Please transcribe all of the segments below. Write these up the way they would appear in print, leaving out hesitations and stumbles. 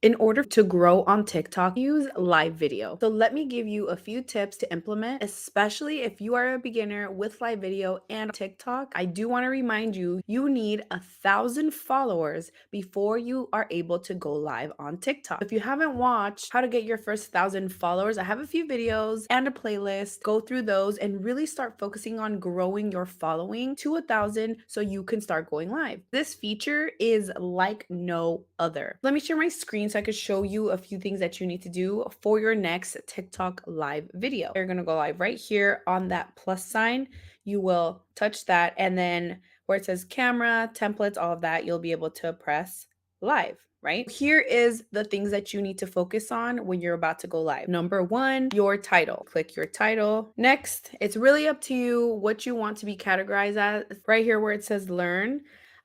In order to grow on TikTok, use live video. So let me give you a few tips to implement, especially if you are a beginner with live video and TikTok. I do want to remind you, you need 1,000 followers before you are able to go live on TikTok. If you haven't watched how to get your first 1,000 followers, I have a few videos and a playlist. Go through those and really start focusing on growing your following to 1,000 so you can start going live. This feature is like no other. Let me share my screen so I could show you a few things that you need to do for your next TikTok live video. You're gonna go live right here on that plus sign. You will touch that, and then where it says camera, templates, all of that, you'll be able to press live, right? Here is the things that you need to focus on when you're about to go live. Number one, your title. Click your title. Next, it's really up to you what you want to be categorized as. Right here where it says learn,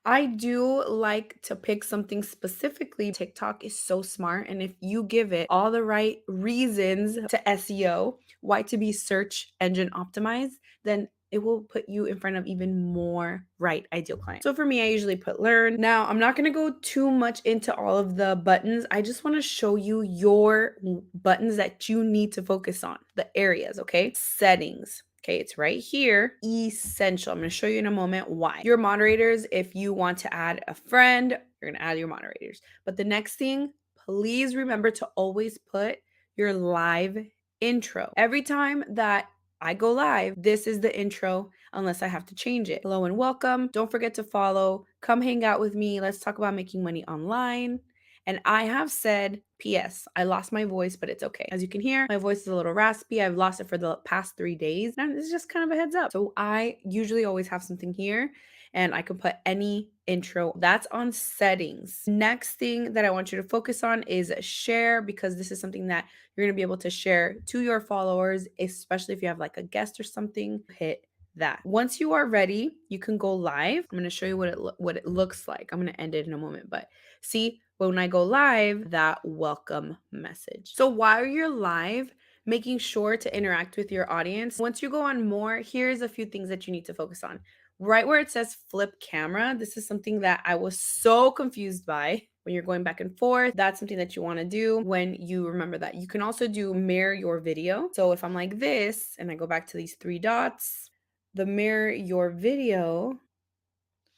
I do like to pick something specifically. TikTok is so smart. And if you give it all the right reasons to SEO, why to be search engine optimized, then it will put you in front of even more right ideal clients. So for me, I usually put learn. Now, I'm not going to go too much into all of the buttons. I just want to show you your buttons that you need to focus on, the areas, okay? Settings. Okay, it's right here, essential. I'm going to show you in a moment why. Your moderators, if you want to add a friend, you're going to add your moderators. But the next thing, please remember to always put your live intro. Every time that I go live, this is the intro unless I have to change it. Hello and welcome. Don't forget to follow. Come hang out with me. Let's talk about making money online. And I have said, P.S. I lost my voice, but it's okay. As you can hear, my voice is a little raspy. I've lost it for the past 3 days. And it's just kind of a heads up. So I usually always have something here and I can put any intro. That's on settings. Next thing that I want you to focus on is share, because this is something that you're going to be able to share to your followers, especially if you have like a guest or something. Hit that. Once you are ready, you can go live. I'm going to show you what it looks like. I'm going to end it in a moment, but see, when I go live, that welcome message. So while you're live, making sure to interact with your audience. Once you go on more, here's a few things that you need to focus on. Right where it says flip camera, this is something that I was so confused by. When you're going back and forth, that's something that you want to do when you remember that. You can also do mirror your video. So if I'm like this and I go back to these 3 dots, the mirror your video,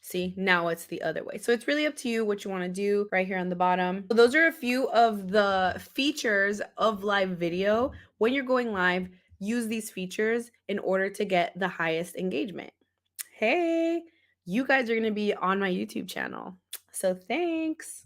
see, now it's the other way. So it's really up to you what you want to do right here on the bottom. So those are a few of the features of live video. When you're going live, use these features in order to get the highest engagement. Hey, you guys are going to be on my YouTube channel. So thanks.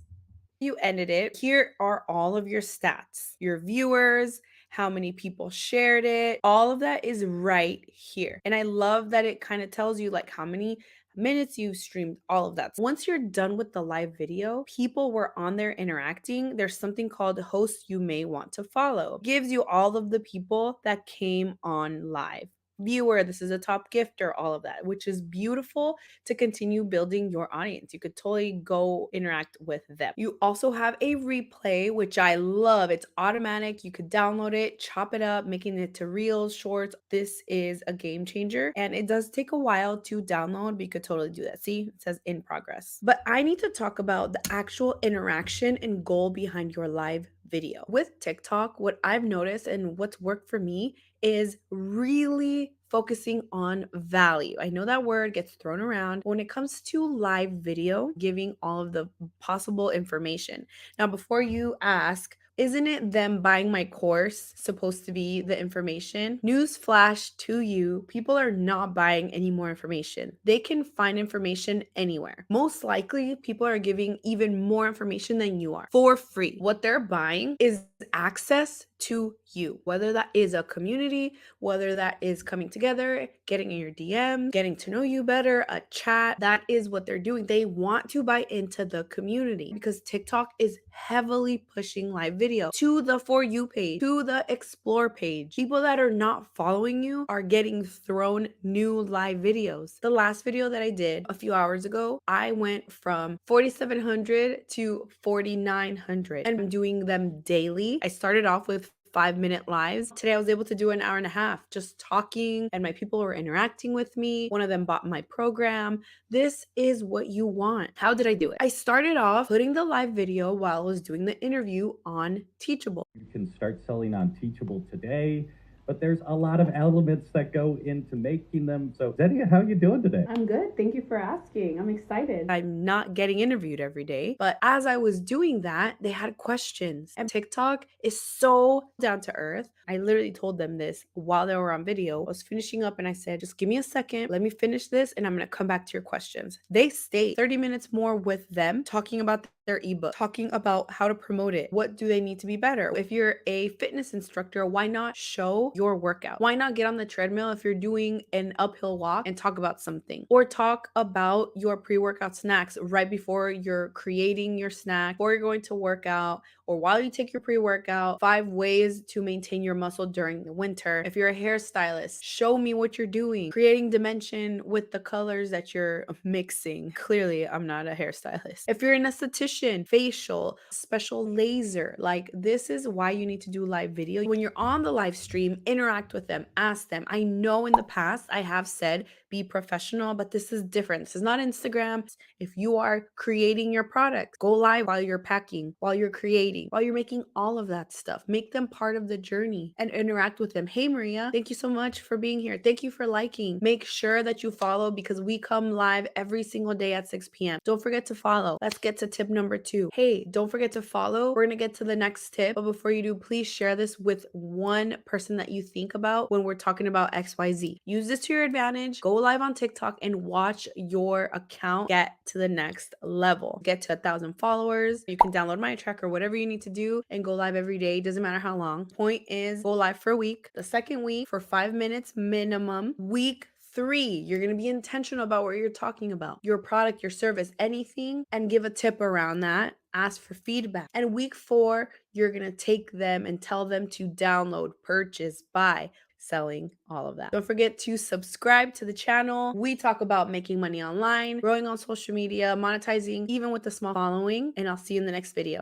You ended it. Here are all of your stats, your viewers, how many people shared it. All of that is right here. And I love that it kind of tells you like how many minutes you streamed, all of that. Once you're done with the live video, people were on there interacting. There's something called hosts you may want to follow. It gives you all of the people that came on live. Viewer, this is a top gifter, all of that, which is beautiful to continue building your audience. You could totally go interact with them. You also have a replay, which I love. It's automatic. You could download it, chop it up, making it to reels, shorts. This is a game changer, and it does take a while to download, but you could totally do that. See, it says in progress. But I need to talk about the actual interaction and goal behind your live video. With TikTok, what I've noticed and what's worked for me is really focusing on value. I know that word gets thrown around when it comes to live video, giving all of the possible information. Now, before you ask, isn't it them buying my course supposed to be the information? Newsflash to you, people are not buying any more information. They can find information anywhere. Most likely, people are giving even more information than you are for free. What they're buying is access to you, whether that is a community, whether that is coming together, getting in your DM, getting to know you better, a chat. That is what they're doing. They want to buy into the community because TikTok is heavily pushing live video to the For You page, to the Explore page. People that are not following you are getting thrown new live videos. The last video that I did a few hours ago, I went from 4,700 to 4,900 and I'm doing them daily. I started off with 5-minute lives. Today I was able to do an hour and a half just talking, and my people were interacting with me. One of them bought my program. This is what you want. How did I do it? I started off putting the live video while I was doing the interview on Teachable. You can start selling on Teachable today, but there's a lot of elements that go into making them. So, Zenia, how you doing today? I'm good. Thank you for asking. I'm excited. I'm not getting interviewed every day, but as I was doing that, they had questions. And TikTok is so down to earth. I literally told them this while they were on video. I was finishing up and I said, just give me a second. Let me finish this and I'm going to come back to your questions. They stayed 30 minutes more with them talking about their ebook, talking about how to promote it. What do they need to be better? If you're a fitness instructor, why not show your workout? Why not get on the treadmill if you're doing an uphill walk and talk about something? Or talk about your pre-workout snacks right before you're creating your snack, before you're going to work out, or while you take your pre-workout, 5 ways to maintain your muscle during the winter. If you're a hairstylist, show me what you're doing, creating dimension with the colors that you're mixing. Clearly, I'm not a hairstylist. If you're an esthetician, facial, special laser, like this is why you need to do live video. When you're on the live stream, interact with them, ask them. I know in the past I have said be professional, but this is different. This is not Instagram. If you are creating your product, go live while you're packing, while you're creating, while you're making all of that stuff. Make them part of the journey and interact with them. Hey, Maria, thank you so much for being here. Thank you for liking. Make sure that you follow because we come live every single day at 6 p.m. Don't forget to follow. Let's get to tip number 2. Hey, don't forget to follow. We're going to get to the next tip. But before you do, please share this with one person that you think about when we're talking about XYZ. Use this to your advantage. Go live on TikTok and watch your account get to the next level. Get to 1,000 followers. You can download my tracker, whatever you need to do, and go live every day. Doesn't matter how long. Point is go live for a week. The second week for 5 minutes minimum. Week 3, you're going to be intentional about what you're talking about, your product, your service, anything, and give a tip around that. Ask for feedback. And week 4, you're going to take them and tell them to download, purchase, buy, selling, all of that. Don't forget to subscribe to the channel. We talk about making money online, growing on social media, monetizing, even with a small following, and I'll see you in the next video.